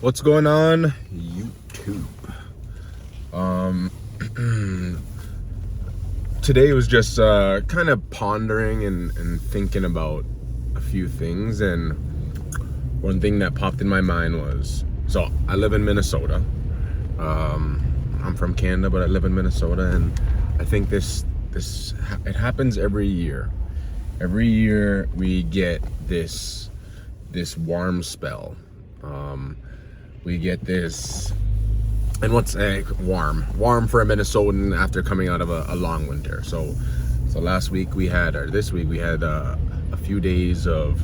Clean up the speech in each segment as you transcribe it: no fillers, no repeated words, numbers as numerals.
What's going on, YouTube? Today was just kind of pondering and thinking about a few things, and one thing that popped in my mind was, so I live in Minnesota. I'm from Canada, but I live in Minnesota, and I think it happens every year. Every year we get this warm spell. We get this, and what's warm for a Minnesotan after coming out of a long winter. So last week we had, or this week we had a few days of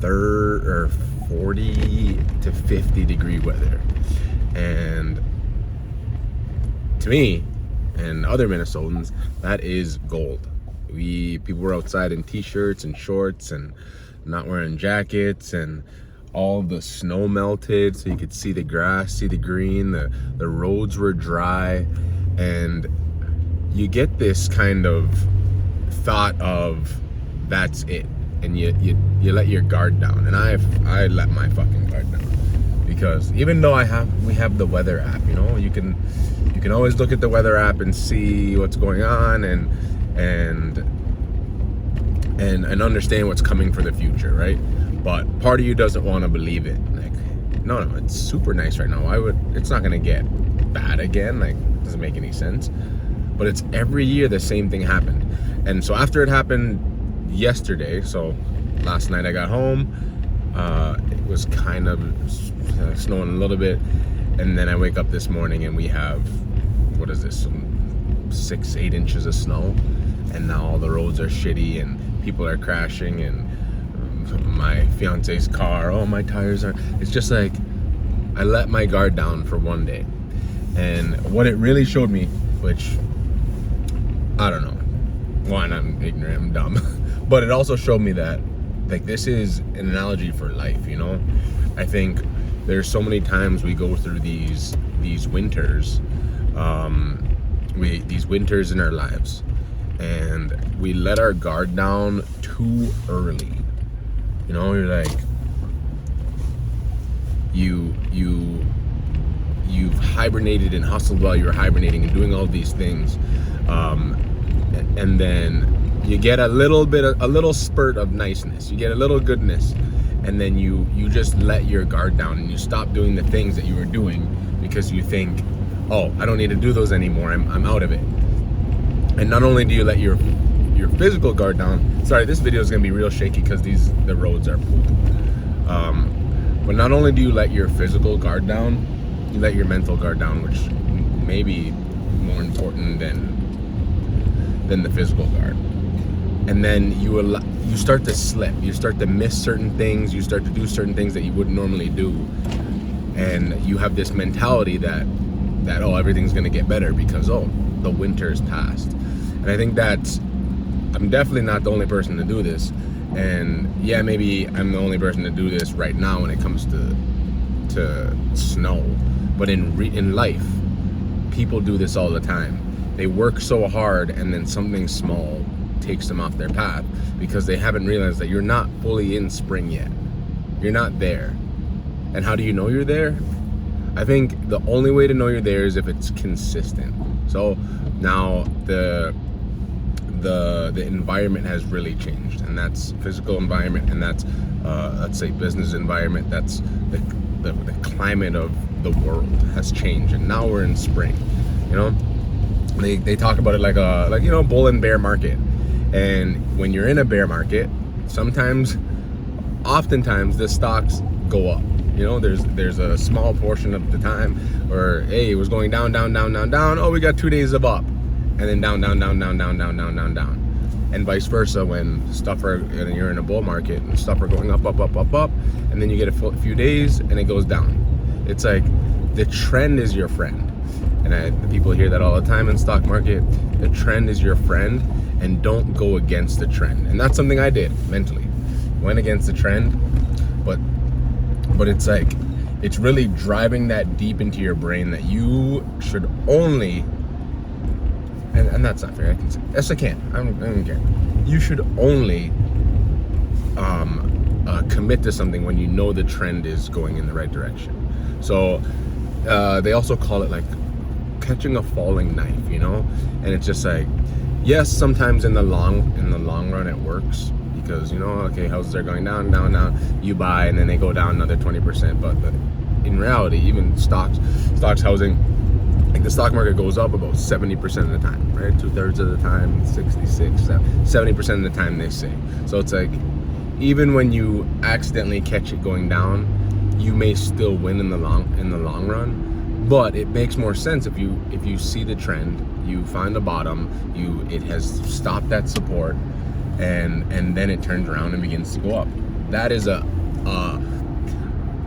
40 to 50 degree weather, and to me and other Minnesotans, that is gold. People were outside in t-shirts and shorts and not wearing jackets, and all the snow melted so you could see the grass, see the green, the roads were dry, and you get this kind of thought of that's it, and you let your guard down. And I let my fucking guard down, because even though we have the weather app, you can always look at the weather app and see what's going on and understand what's coming for the future, right? But part of you doesn't want to believe it. Like, no, it's super nice right now. It's not gonna get bad again. Like, it doesn't make any sense. But it's every year the same thing happened. And so after it happened yesterday, so last night I got home, it was kind of snowing a little bit, and then I wake up this morning and we have, what is this, 6-8 inches of snow, and now all the roads are shitty and people are crashing, and my fiance's car, my tires are, it's just like, I let my guard down for one day. And what it really showed me, which, I don't know, one, I'm ignorant, I'm dumb, but it also showed me that, like, this is an analogy for life, I think there's so many times we go through these winters, these winters in our lives, and we let our guard down too early. You're like, you've hibernated and hustled while you're hibernating and doing all these things, and then you get a little spurt of niceness, you get a little goodness, and then you just let your guard down and you stop doing the things that you were doing because you think, I don't need to do those anymore, I'm out of it. And not only do you let your physical guard down, sorry, this video is going to be real shaky because the roads are poop, but not only do you let your physical guard down, you let your mental guard down, which may be more important than the physical guard. And then you start to slip, you start to miss certain things, you start to do certain things that you wouldn't normally do, and you have this mentality that everything's going to get better because the winter's past. And I think I'm definitely not the only person to do this, and yeah, maybe I'm the only person to do this right now when it comes to snow, but in life, people do this all the time. They work so hard, and then something small takes them off their path because they haven't realized that you're not fully in spring yet. You're not there. And how do you know you're there? I think the only way to know you're there is if it's consistent. So now the environment has really changed, and that's physical environment, and that's let's say business environment, that's the climate of the world has changed, and now we're in spring. They talk about it like bull and bear market, and when you're in a bear market, oftentimes the stocks go up. There's a small portion of the time where, hey, it was going down, we got 2 days of up, and then down, and vice versa. When you're in a bull market and stuff are going up, and then you get a few days and it goes down. It's like the trend is your friend, and people hear that all the time in stock market. The trend is your friend, and don't go against the trend. And that's something I did mentally, went against the trend, but it's like, it's really driving that deep into your brain that you should only, and that's not fair, I can say, yes I can, I don't care, you should only commit to something when you know the trend is going in the right direction. So they also call it like catching a falling knife, you know. And it's just like, yes, sometimes in the long run it works, because you know, okay, houses are going down, you buy and then they go down another 20%. But in reality, even stocks, housing, like the stock market goes up about 70% of the time, right? 2/3 of the time, 66, 70% of the time, they say. So it's like, even when you accidentally catch it going down, you may still win in the long run. But it makes more sense if you see the trend, you find the bottom, it has stopped that support, and then it turns around and begins to go up. That is a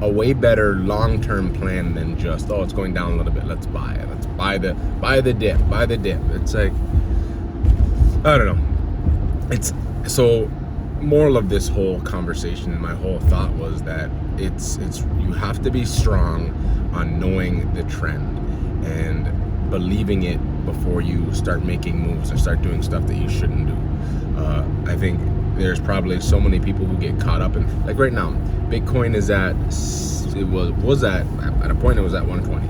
way better long-term plan than just, oh, it's going down a little bit, let's buy it. Let's buy the dip. It's like, I don't know. It's so, moral of this whole conversation and my whole thought was that it's you have to be strong on knowing the trend and believing it before you start making moves or start doing stuff that you shouldn't do. I think there's probably so many people who get caught up in, like right now, Bitcoin is at a point it was at 120,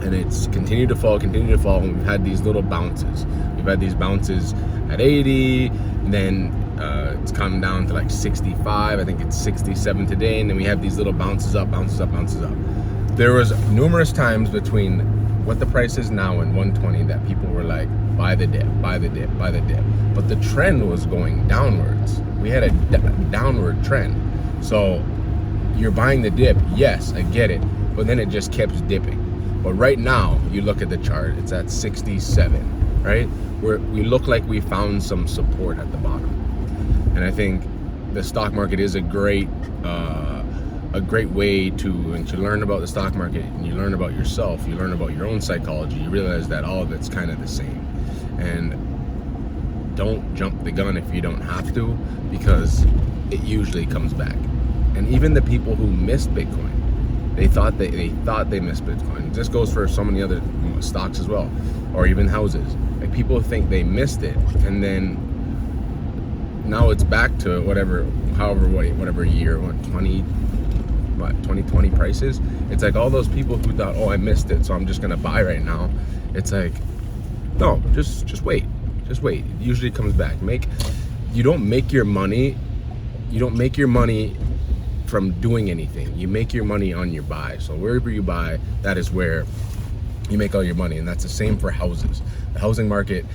and it's continued to fall, and we've had these little bounces. We've had these bounces at 80, and then it's come down to like 65. I think it's 67 today, and then we have these little bounces up. There was numerous times between what the price is now and 120 that people were like, buy the dip. But the trend was going downwards. We had a downward trend. So you're buying the dip, yes, I get it, but then it just kept dipping. But right now, you look at the chart, it's at 67, right? We look like we found some support at the bottom. And I think the stock market is a great way to learn about the stock market, and you learn about yourself, you learn about your own psychology, you realize that all of it's kind of the same. And don't jump the gun if you don't have to, because it usually comes back. And even the people who missed Bitcoin, they thought they missed Bitcoin. This goes for so many other stocks as well, or even houses. Like, people think they missed it, and then now it's back to whatever year, 2020 prices. It's like all those people who thought, oh, I missed it, so I'm just gonna buy right now. It's like, no, just wait. It usually comes back. You don't make your money from doing anything. You make your money on your buy. So wherever you buy, that is where you make all your money. And that's the same for houses. The housing market,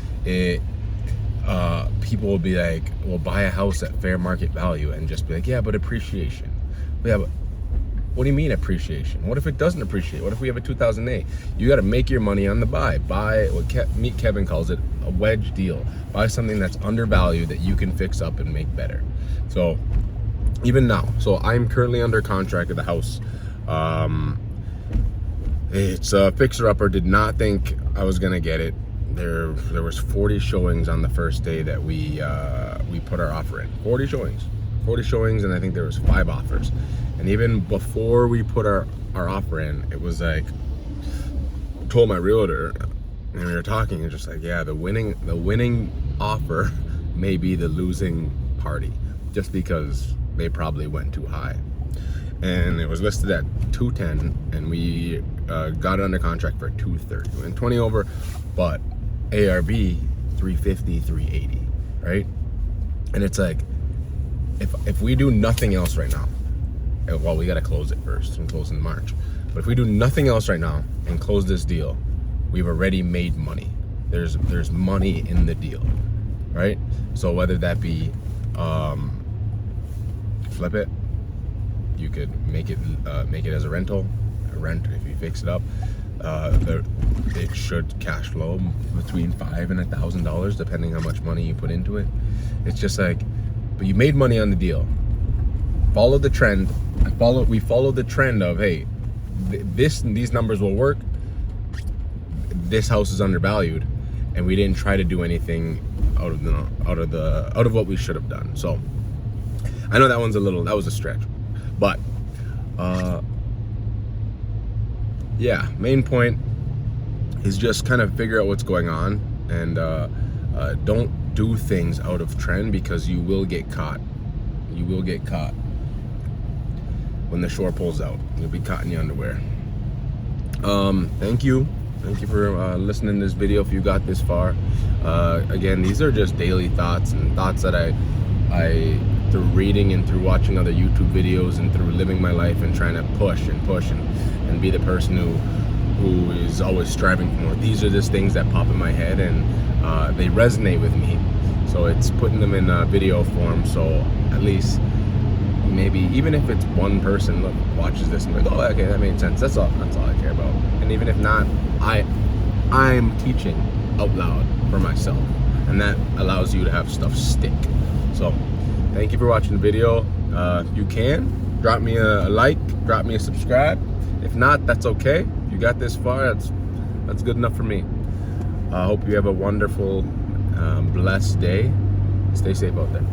people will be like, well, buy a house at fair market value, and just be like, yeah, but appreciation. Yeah, but what do you mean appreciation? What if it doesn't appreciate? What if we have a 2008? You got to make your money on the buy. Buy what Meet Kevin calls it, a wedge deal. Buy something that's undervalued that you can fix up and make better. So even now, so I'm currently under contract at the house. It's a fixer-upper. Did not think I was gonna get it. There was 40 showings on the first day that we put our offer in. 40 showings, and I think there was 5 offers. And even before we put our offer in, it was like, I told my realtor, and we were talking, and just like, yeah, the winning offer may be the losing party, just because they probably went too high. And it was listed at 210, and we got it under contract for 230. We went 20 over, but ARV 350, 380, right? And it's like, if we do nothing else right now, well, we got to close it first and close in March. But if we do nothing else right now and close this deal, we've already made money. There's money in the deal, right? So whether that be flip it, you could make it as a rental. Rent, if you fix it up, it should cash flow between $5,000 and $1,000 depending how much money you put into it. It's just like, but you made money on the deal. Follow the trend. We followed the trend of, hey, these numbers will work. This house is undervalued, and we didn't try to do anything out of what we should have done. So I know that was a stretch, but yeah, main point is just kind of figure out what's going on, and don't do things out of trend, because you will get caught. You will get caught when the shore pulls out. You'll be caught in your underwear. Thank you for listening to this video if you got this far. Again, these are just daily thoughts and thoughts that I through reading and through watching other YouTube videos and through living my life and trying to push and be the person who is always striving for more. These are just things that pop in my head, and they resonate with me. So it's putting them in video form, so at least maybe even if it's one person watches this and like, oh, okay, that made sense. That's all I care about. And even if not, I'm teaching out loud for myself, and that allows you to have stuff stick. So thank you for watching the video. If you can, drop me a like, drop me a subscribe. If not, that's okay. If you got this far, that's good enough for me. I hope you have a wonderful, blessed day. Stay safe out there.